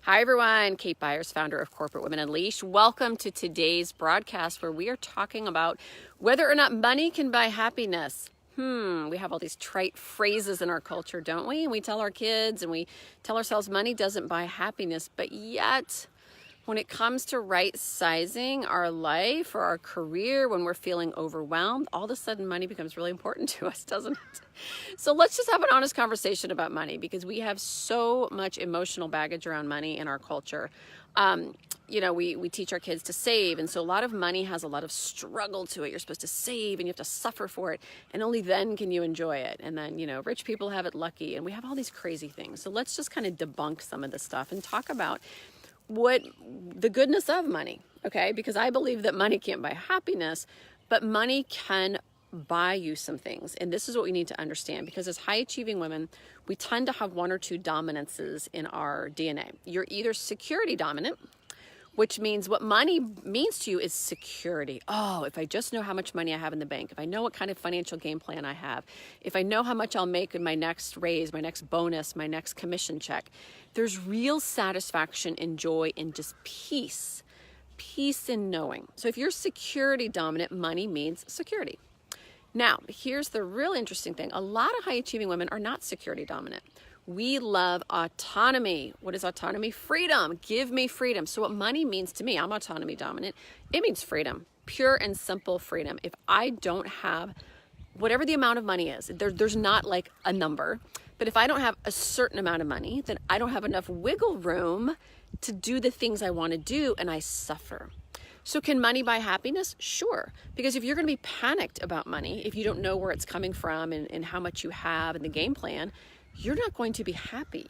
Hi everyone, Kate Byers, founder of Corporate Women Unleashed. Welcome to today's broadcast where we are talking about whether or not money can buy happiness. We have all these trite phrases in our culture, don't we? And we tell our kids and we tell ourselves money doesn't buy happiness, but yet when it comes to right sizing our life or our career, when we're feeling overwhelmed, all of a sudden money becomes really important to us, doesn't it? So let's just have an honest conversation about money because we have so much emotional baggage around money in our culture. We teach our kids to save. And so a lot of money has a lot of struggle to it. You're supposed to save and you have to suffer for it. And only then can you enjoy it. And then, rich people have it lucky. And we have all these crazy things. So let's just kind of debunk some of this stuff and talk about what the goodness of money, okay? Because I believe that money can't buy happiness, but money can buy you some things. And this is what we need to understand, because as high achieving women, we tend to have one or two dominances in our DNA. You're either security dominant, which means what money means to you is security. Oh, if I just know how much money I have in the bank, if I know what kind of financial game plan I have, if I know how much I'll make in my next raise, my next bonus, my next commission check, there's real satisfaction and joy in just peace in knowing. So if you're security dominant, money means security. Now, here's the real interesting thing. A lot of high achieving women are not security dominant. We love autonomy. What is autonomy? Freedom. Give me freedom. So what money means to me, I'm autonomy dominant. It means freedom, pure and simple freedom. If I don't have whatever the amount of money is, there's not like a number, but if I don't have a certain amount of money, then I don't have enough wiggle room to do the things I want to do, and I suffer. So can money buy happiness? Sure. Because if you're going to be panicked about money, if you don't know where it's coming from and how much you have and the game plan, you're not going to be happy.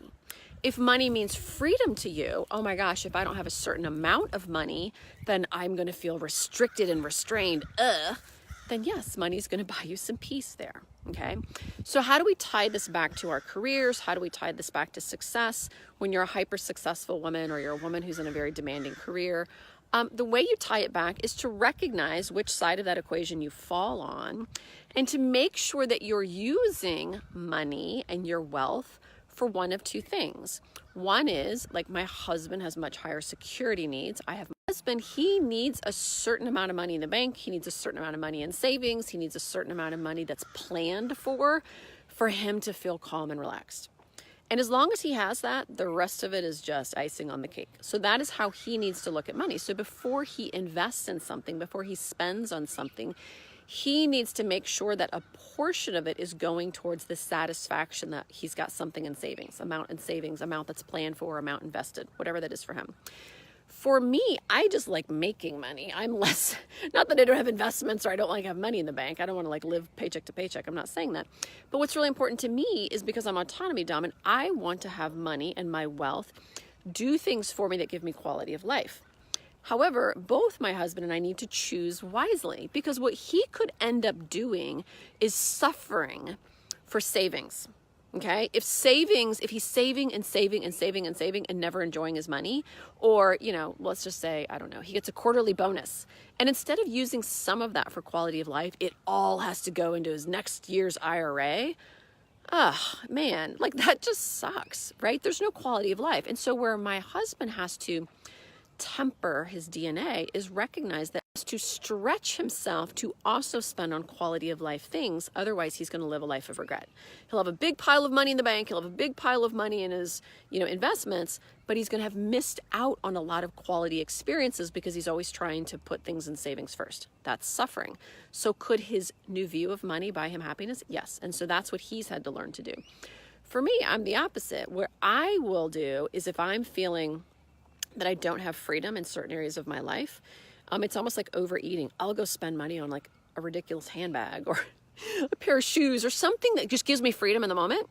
If money means freedom to you, oh my gosh, if I don't have a certain amount of money, then I'm going to feel restricted and restrained. Then yes, money's going to buy you some peace there. Okay. So how do we tie this back to our careers? How do we tie this back to success when you're a hyper successful woman or you're a woman who's in a very demanding career? The way you tie it back is to recognize which side of that equation you fall on and to make sure that you're using money and your wealth for one of two things. One is, like, my husband has much higher security needs. I have my husband, he needs a certain amount of money in the bank. He needs a certain amount of money in savings. He needs a certain amount of money that's planned for him to feel calm and relaxed. And as long as he has that, the rest of it is just icing on the cake. So that is how he needs to look at money. So before he invests in something, before he spends on something, he needs to make sure that a portion of it is going towards the satisfaction that he's got something in savings, amount that's planned for, amount invested, whatever that is for him. For me, I just like making money. I'm less, not that I don't have investments or I don't like have money in the bank. I don't want to like live paycheck to paycheck. I'm not saying that. But what's really important to me is because I'm autonomy dominant, I want to have money and my wealth do things for me that give me quality of life. However, both my husband and I need to choose wisely because what he could end up doing is suffering for savings. Okay, if he's saving and never enjoying his money, or, let's just say, I don't know, he gets a quarterly bonus. And instead of using some of that for quality of life, it all has to go into his next year's IRA. Oh, man, like that just sucks, right? There's no quality of life. And so where my husband has to temper his DNA is recognize that to stretch himself to also spend on quality of life things. Otherwise, he's going to live a life of regret. He'll have a big pile of money in the bank. He'll have a big pile of money in his, investments, but he's going to have missed out on a lot of quality experiences because he's always trying to put things in savings first. That's suffering. So could his new view of money buy him happiness? Yes. And so that's what he's had to learn to do. For me, I'm the opposite. What I will do is if I'm feeling that I don't have freedom in certain areas of my life, it's almost like overeating. I'll go spend money on like a ridiculous handbag or a pair of shoes or something that just gives me freedom in the moment.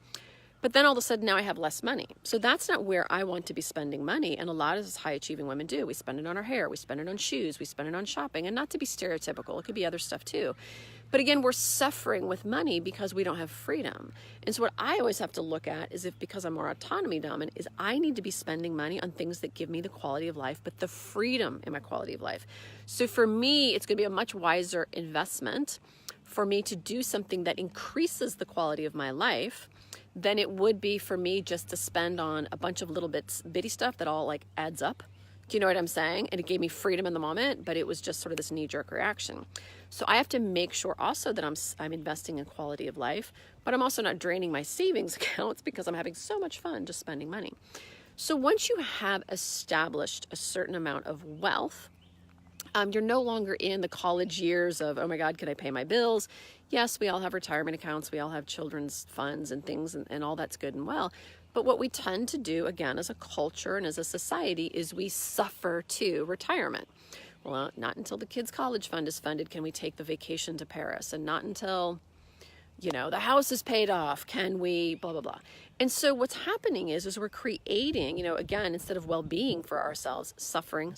But then all of a sudden now I have less money. So that's not where I want to be spending money. And a lot of high achieving women do. We spend it on our hair. We spend it on shoes. We spend it on shopping. And not to be stereotypical, it could be other stuff too. But again, we're suffering with money because we don't have freedom. And so what I always have to look at is because I'm more autonomy dominant, is I need to be spending money on things that give me the quality of life, but the freedom in my quality of life. So for me, it's going to be a much wiser investment for me to do something that increases the quality of my life than it would be for me just to spend on a bunch of little bitty stuff that all like adds up. Do you know what I'm saying? And it gave me freedom in the moment, but it was just sort of this knee-jerk reaction. So I have to make sure also that I'm investing in quality of life, but I'm also not draining my savings accounts because I'm having so much fun just spending money. So once you have established a certain amount of wealth, you're no longer in the college years of, oh my God, can I pay my bills? Yes, we all have retirement accounts. We all have children's funds and things, and all that's good and well. But what we tend to do, again, as a culture and as a society, is we suffer to retirement. Well, not until the kids' college fund is funded can we take the vacation to Paris, and not until, the house is paid off can we blah, blah, blah. And so what's happening is we're creating, again, instead of well-being for ourselves, suffering.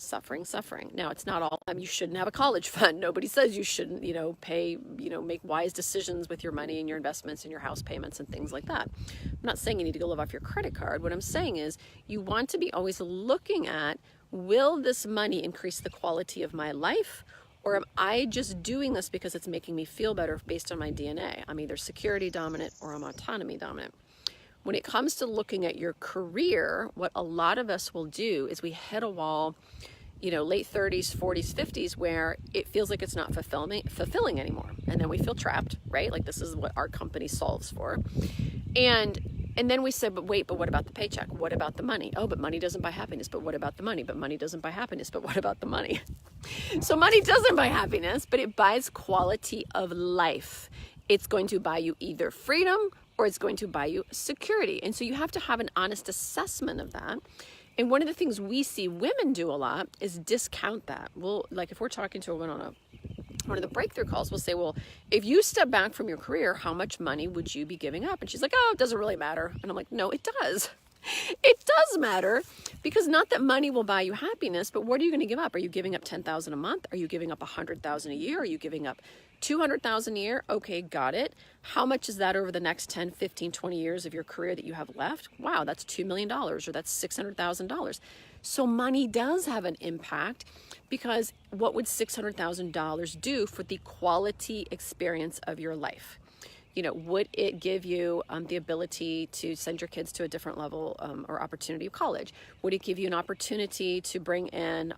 Now, it's not all, you shouldn't have a college fund. Nobody says you shouldn't, pay, make wise decisions with your money and your investments and your house payments and things like that. I'm not saying you need to go live off your credit card. What I'm saying is you want to be always looking at, will this money increase the quality of my life? Or am I just doing this because it's making me feel better based on my DNA? I'm either security dominant or I'm autonomy dominant. When it comes to looking at your career, what a lot of us will do is we hit a wall, late 30s, 40s, 50s, where it feels like it's not fulfilling anymore. And then we feel trapped, right? Like this is what our company solves for. And then we said, but what about the paycheck? What about the money? Oh, but money doesn't buy happiness. But what about the money? But money doesn't buy happiness. But what about the money? So money doesn't buy happiness, but it buys quality of life. It's going to buy you either freedom or it's going to buy you security. And so you have to have an honest assessment of that. And one of the things we see women do a lot is discount that. Well, like if we're talking to a woman on one of the breakthrough calls, we'll say, well, if you step back from your career, how much money would you be giving up? And she's like, oh, it doesn't really matter. And I'm like, no, it does. It does matter, because not that money will buy you happiness, but what are you going to give up? Are you giving up $10,000 a month? Are you giving up $100,000 a year? Are you giving up $200,000 a year? Okay, got it. How much is that over the next 10, 15, 20 years of your career that you have left? Wow, that's $2 million or that's $600,000. So money does have an impact, because what would $600,000 do for the quality experience of your life? Would it give you the ability to send your kids to a different level or opportunity of college? Would it give you an opportunity to bring in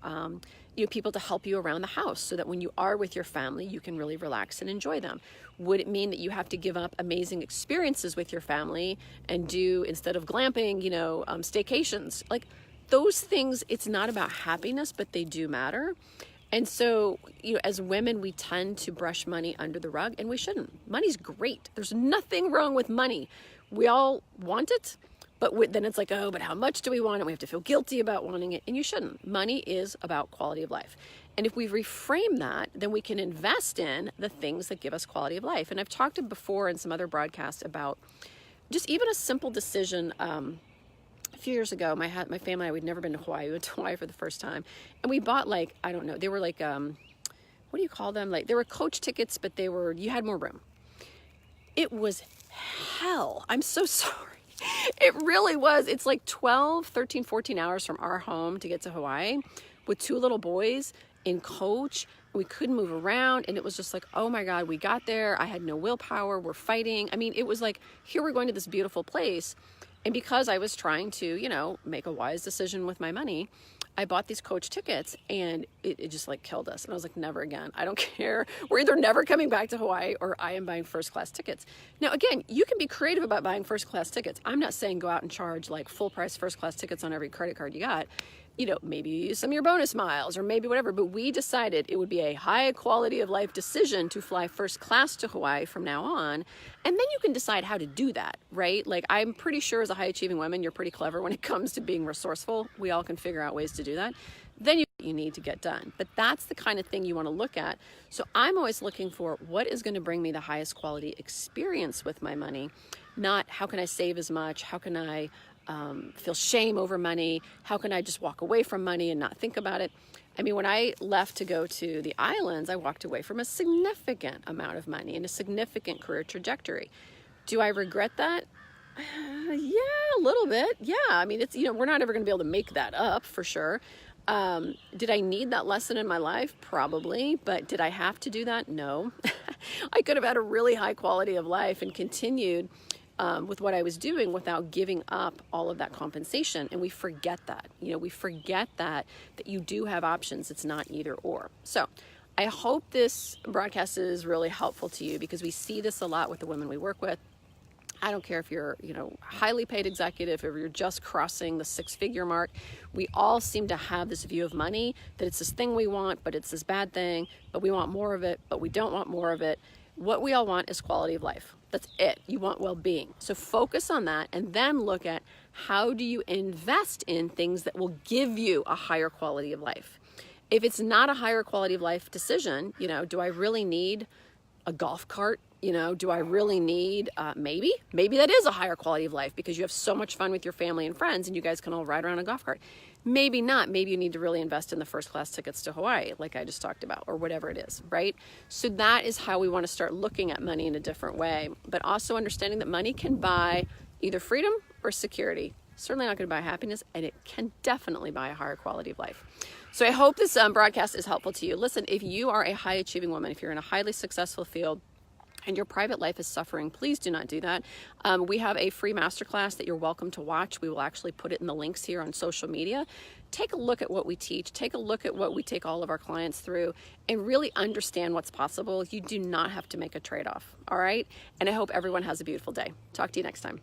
people to help you around the house so that when you are with your family, you can really relax and enjoy them? Would it mean that you have to give up amazing experiences with your family and do, instead of glamping, staycations? Like those things, it's not about happiness, but they do matter. And so, as women, we tend to brush money under the rug, and we shouldn't. Money's great. There's nothing wrong with money. We all want it, but then it's like, oh, but how much do we want it? We have to feel guilty about wanting it, and you shouldn't. Money is about quality of life. And if we reframe that, then we can invest in the things that give us quality of life. And I've talked before in some other broadcasts about just even a simple decision. A few years ago, my family and I, we'd never been to Hawaii. We went to Hawaii for the first time. And we bought I don't know, they were what do you call them? They were coach tickets, but you had more room. It was hell. I'm so sorry. It really was. It's 12, 13, 14 hours from our home to get to Hawaii with two little boys in coach. We couldn't move around. And it was just oh my God, we got there. I had no willpower. We're fighting. I mean, it was here we're going to this beautiful place. And because I was trying to, make a wise decision with my money, I bought these coach tickets, and it just killed us. And I was like, never again. I don't care. We're either never coming back to Hawaii or I am buying first class tickets. Now, again, you can be creative about buying first class tickets. I'm not saying go out and charge full price first class tickets on every credit card you got. Maybe you use some of your bonus miles or maybe whatever, but we decided it would be a high quality of life decision to fly first class to Hawaii from now on. And then you can decide how to do that, right? I'm pretty sure as a high achieving woman, you're pretty clever when it comes to being resourceful. We all can figure out ways to do that. Then you need to get done. But that's the kind of thing you want to look at. So I'm always looking for what is going to bring me the highest quality experience with my money, not how can I save as much? How can I feel shame over money? How can I just walk away from money and not think about it? I mean, when I left to go to the islands, I walked away from a significant amount of money and a significant career trajectory. Do I regret that? Yeah, a little bit. Yeah. I mean, it's, we're not ever going to be able to make that up for sure. Did I need that lesson in my life? Probably. But did I have to do that? No. I could have had a really high quality of life and continued with what I was doing without giving up all of that compensation. And we forget that, we forget that you do have options. It's not either or. So I hope this broadcast is really helpful to you, because we see this a lot with the women we work with. I don't care if you're, highly paid executive, or you're just crossing the 6-figure mark. We all seem to have this view of money, that it's this thing we want, but it's this bad thing, but we want more of it, but we don't want more of it. What we all want is quality of life. That's it. You want well-being. So focus on that, and then look at how do you invest in things that will give you a higher quality of life. If it's not a higher quality of life decision, do I really need a golf cart? Do I really need, maybe that is a higher quality of life, because you have so much fun with your family and friends and you guys can all ride around a golf cart. Maybe not. Maybe you need to really invest in the first class tickets to Hawaii, like I just talked about, or whatever it is, right? So that is how we want to start looking at money in a different way, but also understanding that money can buy either freedom or security. Certainly not going to buy happiness, and it can definitely buy a higher quality of life. So I hope this broadcast is helpful to you. Listen, if you are a high achieving woman, if you're in a highly successful field, and your private life is suffering, please do not do that. We have a free masterclass that you're welcome to watch. We will actually put it in the links here on social media. Take a look at what we teach. Take a look at what we take all of our clients through, and really understand what's possible. You do not have to make a trade-off, all right? And I hope everyone has a beautiful day. Talk to you next time.